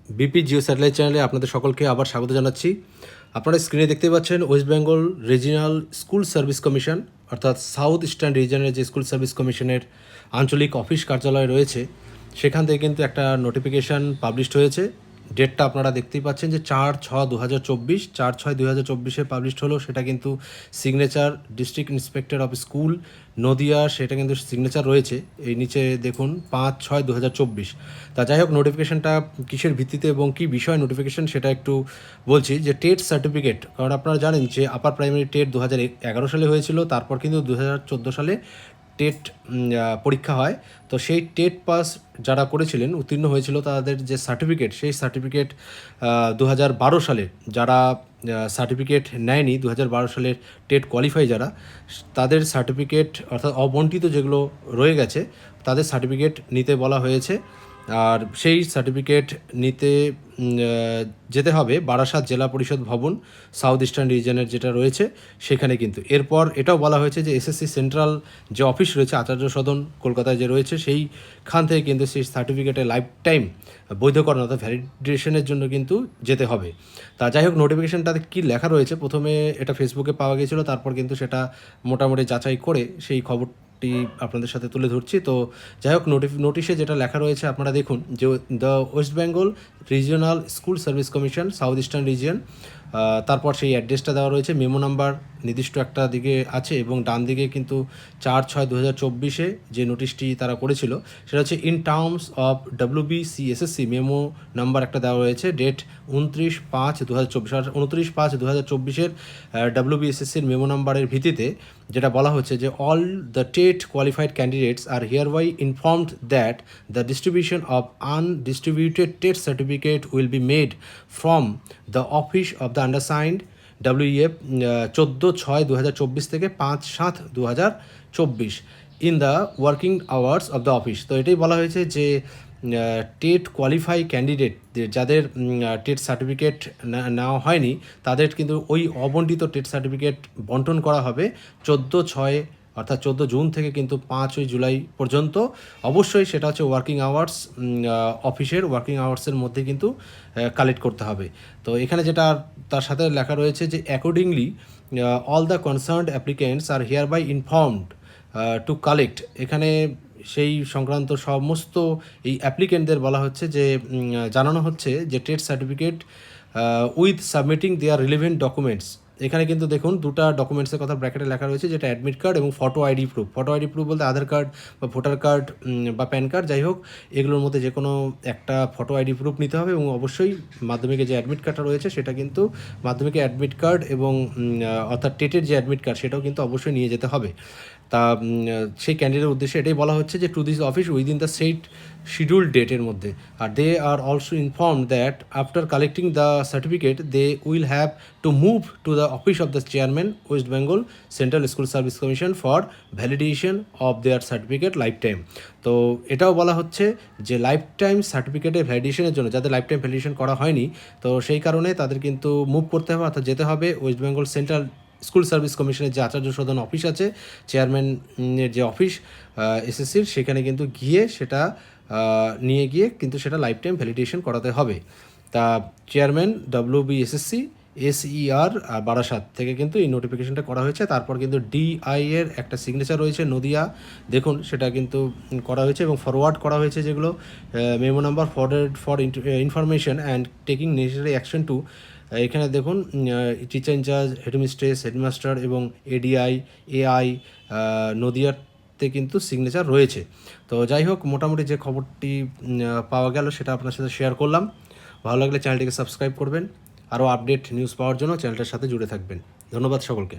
BP Jio satellite চ্যানেলে আপনাদের সকলকে আবার স্বাগত জানাচ্ছি। আপনারা স্ক্রিনে দেখতে পাচ্ছেন West Bengal regional school Service commission অর্থাৎ সাউথ ইস্টার্ন রিজনের যে স্কুল সার্ভিস কমিশনের আঞ্চলিক অফিস কার্যালয় রয়েছে সেখান থেকে কিন্তু একটা নোটিফিকেশান পাবলিশড হয়েছে। ডেটটা আপনারা দেখতেই পাচ্ছেন যে 4/6/2024, 4/6/2024 পাবলিশড হলো। সেটা কিন্তু signature district inspector of school Nadia, সেটা কিন্তু সিগনেচার রয়েছে। এই নিচে দেখুন 5/6/2024। তা যাই হোক, নোটিফিকেশানটা কিসের ভিত্তিতে এবং কী বিষয় নোটিফিকেশান সেটা একটু বলছি। যে টেট সার্টিফিকেট, কারণ আপনারা জানেন যে আপার প্রাইমারি টেট 2011 সালে হয়েছিল, তারপর কিন্তু 2014 সালে টেট পরীক্ষা হয়। তো সেই টেট পাস যারা করেছিলেন, উত্তীর্ণ হয়েছিল, তাদের যে সার্টিফিকেট, সেই সার্টিফিকেট 2012 সালে যারা সার্টিফিকেট নেয়নি, 2012 সালের টেট কোয়ালিফাই যারা, তাদের সার্টিফিকেট অর্থাৎ অবন্টিত যেগুলো রয়ে গেছে তাদের সার্টিফিকেট নিতে বলা হয়েছে। আর সেই সার্টিফিকেট নিতে যেতে হবে বারাসাত জেলা পরিষদ ভবন, সাউথ ইস্টার্ন রিজনের যেটা রয়েছে সেখানে। কিন্তু এরপর এটাও বলা হয়েছে যে এসএসসি সেন্ট্রাল যে অফিস রয়েছে আচার্য সদন কলকাতায় যে রয়েছে, সেইখান থেকে কিন্তু সেই সার্টিফিকেটে লাইফ টাইম বৈধকরণ অর্থাৎ ভ্যালিডেশনের জন্য কিন্তু যেতে হবে। তা যাই হোক, নোটিফিকেশানটাতে কী লেখা রয়েছে, প্রথমে এটা ফেসবুকে পাওয়া গিয়েছিলো, তারপর কিন্তু সেটা মোটামুটি যাচাই করে সেই খবরটি আপনাদের সাথে তুলে ধরছি। তো যাই হোক, নোটিশে যেটা লেখা রয়েছে আপনারা দেখুন যে the West Bengal regional school Service commission south eastern region, তারপর সেই অ্যাড্রেসটা দেওয়া রয়েছে, মেমো নাম্বার নির্দিষ্ট একটা দিকে আছে এবং ডান দিকে কিন্তু 4/6/2024 যে নোটিশটি তারা করেছিল সেটা হচ্ছে in terms of WBCSSC memo number একটা দেওয়া রয়েছে, ডেট 29/5/2024, 29/5/2024 WBSSCর মেমো নাম্বারের ভিত্তিতে যেটা বলা হচ্ছে যে all the TET qualified candidates are hereby informed that the distribution of undistributed TET certificate will be made from the office of the undersigned WEF 14/6/2024 থেকে 5/7/2024 in the working hours of the office. তো এটাই বলা হয়েছে যে TET qualify candidate যাদের TET certificate নেওয়া হয়নি তাদের কিন্তু ওই অবন্টিত টেট সার্টিফিকেট বন্টন করা হবে 14/6 অর্থাৎ 14 জুন থেকে কিন্তু 5 জুলাই পর্যন্ত। অবশ্যই সেটা হচ্ছে ওয়ার্কিং আওয়ার্স, অফিসের ওয়ার্কিং আওয়ার্সের মধ্যে কিন্তু কালেক্ট করতে হবে। তো এখানে যেটা তার সাথে লেখা রয়েছে যে accordingly all the concerned applicants are hereby informed to collect, এখানে সেই সংক্রান্ত সমস্ত এই অ্যাপ্লিকেন্টদের বলা হচ্ছে যে জানানো হচ্ছে যে TET certificate with submitting their relevant documents. এখানে কিন্তু দেখুন দুটো ডকুমেন্টসের কথা ব্র্যাকেটে লেখা রয়েছে, যেটা অ্যাডমিট কার্ড এবং photo ID proof. Photo ID proof বলতে আধার কার্ড বা ভোটার কার্ড বা প্যান কার্ড, যাই হোক এগুলোর মধ্যে যে কোনো একটা ফটো আইডি প্রুফ নিতে হবে এবং অবশ্যই মাধ্যমিকে যে অ্যাডমিট কার্ডটা রয়েছে সেটা কিন্তু মাধ্যমিকের অ্যাডমিট কার্ড এবং অর্থাৎ টেটের যে অ্যাডমিট কার্ড সেটাও কিন্তু অবশ্যই নিয়ে যেতে হবে। তা সেই ক্যান্ডিডেটের উদ্দেশ্যে এটাই বলা হচ্ছে যে to this office within the set scheduled ডেটের মধ্যে। আর they are also inform that after collecting the certificate they will have to move to the office of the chairman West Bengal Central School Service Commission for validation of their certificate lifetime. তো এটাও বলা হচ্ছে যে life time সার্টিফিকেটের ভ্যালিডেশনের জন্য যাদের life time validation করা হয়নি, তো সেই কারণে তাদের কিন্তু মুভ করতে হবে, অর্থাৎ যেতে হবে West Bengal Central School service কমিশনের যে আচার্য সদন অফিস আছে, চেয়ারম্যানের যে অফিস এসএসসির, সেখানে কিন্তু গিয়ে সেটা নিয়ে গিয়ে কিন্তু সেটা লাইফ টাইম ভ্যালিডেশন করাতে হবে। তা চেয়ারম্যান WBSSC SER বারাসাত থেকে কিন্তু এই নোটিফিকেশনটা করা হয়েছে। তারপর কিন্তু DI এর একটা সিগনেচার রয়েছে নদিয়া, দেখুন সেটা কিন্তু করা হয়েছে এবং ফরওয়ার্ড করা হয়েছে যেগুলো memo number forward for information and taking necessary action to. এখানে দেখুন টিচার ইনচার্জ, হেডমিস্ট্রেস, হেডমাস্টার এবং ADI AI নদিয়াতে কিন্তু সিগনেচার রয়েছে। তো যাই হোক, মোটামুটি যে খবরটি পাওয়া গেল সেটা আপনার সাথে শেয়ার করলাম। ভালো লাগলে চ্যানেলটিকে সাবস্ক্রাইব করবেন, আরও আপডেট নিউজ পাওয়ার জন্য চ্যানেলটার সাথে জুড়ে থাকবেন। ধন্যবাদ সকলকে।